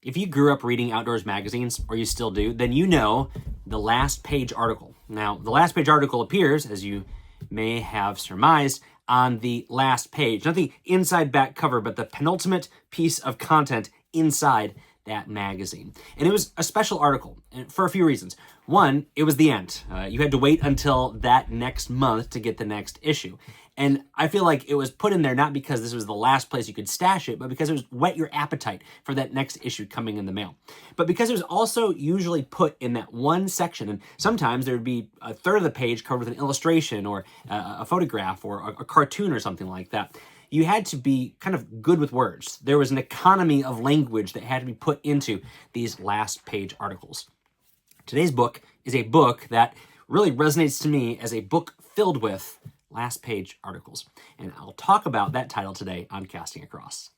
If you grew up reading outdoors magazines, or you still do, then you know the last page article. Now, the last page article appears, as you may have surmised, on the last page. Not the inside back cover, but the penultimate piece of content inside that magazine. And it was a special article for a few reasons. One, it was the end. You had to wait until that next month to get the next issue. And I feel like it was put in there not because this was the last place you could stash it, but because it was whet your appetite for that next issue coming in the mail. But because it was also usually put in that one section, and sometimes there would be a third of the page covered with an illustration or a photograph or a cartoon or something like that. You had to be kind of good with words. There was an economy of language that had to be put into these last page articles. Today's book is a book that really resonates to me as a book filled with last page articles. And I'll talk about that title today on Casting Across.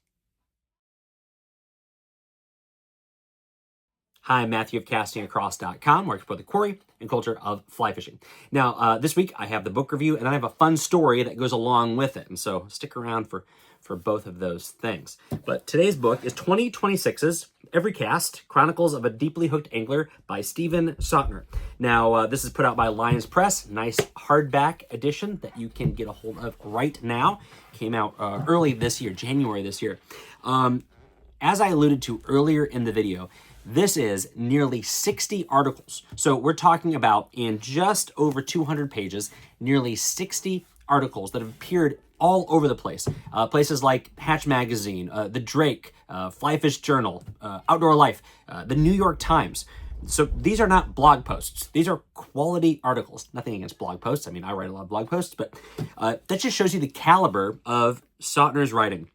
Hi, I'm Matthew of castingacross.com, where I explore the quarry and culture of fly fishing. Now, this week I have the book review, and I have a fun story that goes along with it. And so stick around for both of those things. But today's book is 2026's Every Cast, Chronicles of a Deeply Hooked Angler by Stephen Sautner. Now, this is put out by Lions Press, nice hardback edition that you can get a hold of right now. Came out early this year, January this year. As I alluded to earlier in the video, this is nearly 60 articles. So we're talking about, in just over 200 pages, nearly 60 articles that have appeared all over the place. Places like Hatch Magazine, The Drake, Fly Fish Journal, Outdoor Life, the New York Times. So these are not blog posts. These are quality articles. Nothing against blog posts. I mean, I write a lot of blog posts, but that just shows you the caliber of Sautner's writing.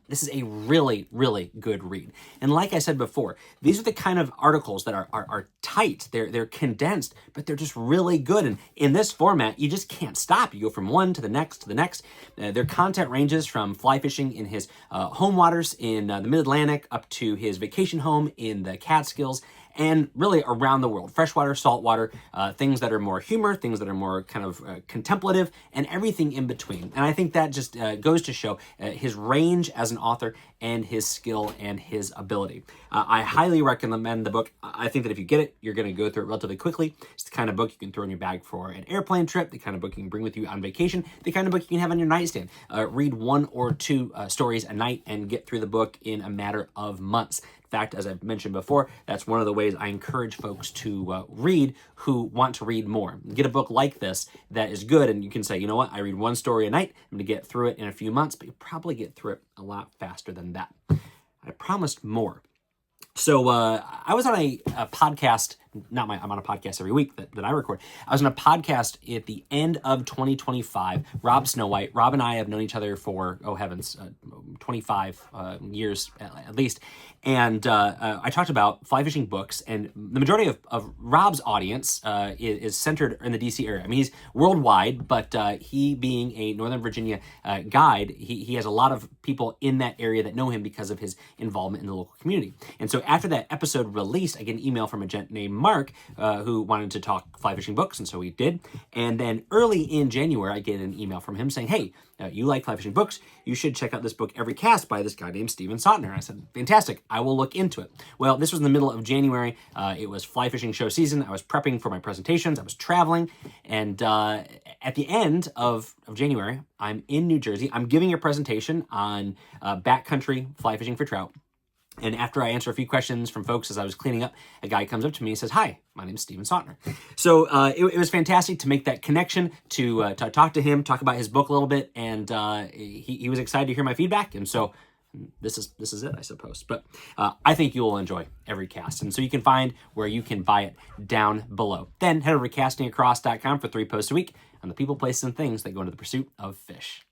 This is a really, really good read. And like I said before, these are the kind of articles that are tight. They're condensed, but they're just really good. And in this format, you just can't stop. You go from one to the next to the next. Their content ranges from fly fishing in his home waters in the Mid-Atlantic up to his vacation home in the Catskills, and really around the world. Freshwater, saltwater, things that are more humor, things that are more kind of contemplative, and everything in between. And I think that just goes to show his range as an author and his skill and his ability. I highly recommend the book. I think that if you get it, you're going to go through it relatively quickly. It's the kind of book you can throw in your bag for an airplane trip, the kind of book you can bring with you on vacation, the kind of book you can have on your nightstand. Read one or two stories a night and get through the book in a matter of months. In fact, as I've mentioned before, that's one of the ways I encourage folks to read who want to read more. Get a book like this that is good, and you can say, you know what, I read one story a night, I'm going to get through it in a few months, but you'll probably get through it a lot faster than that. I promised more. So I was on a podcast, I'm on a podcast every week that I record. I was on a podcast at the end of 2025. Rob Snowhite. Rob and I have known each other for, 25 years at least. And I talked about fly fishing books, and the majority of Rob's audience is centered in the DC area. I mean, he's worldwide, but he being a Northern Virginia guide, he has a lot of people in that area that know him because of his involvement in the local community. And so after that episode released, I get an email from a gent named Mark who wanted to talk fly fishing books, and so we did. And then early in January, I get an email from him saying, hey, you like fly fishing books, you should check out this book, Every Cast, by this guy named Stephen Sautner. I said, fantastic, I will look into it. Well, this was in the middle of January. It was fly fishing show season. I was prepping for my presentations. I was traveling. And at the end of January, I'm in New Jersey. I'm giving a presentation on backcountry fly fishing for trout. And after I answer a few questions from folks as I was cleaning up, a guy comes up to me and says, hi, my name is Stephen Sautner. So it was fantastic to make that connection, to talk to him, talk about his book a little bit, and he was excited to hear my feedback. And so this is it, I suppose. But I think you will enjoy Every Cast. And so you can find where you can buy it down below. Then head over to castingacross.com for 3 posts a week on the people, places, and things that go into the pursuit of fish.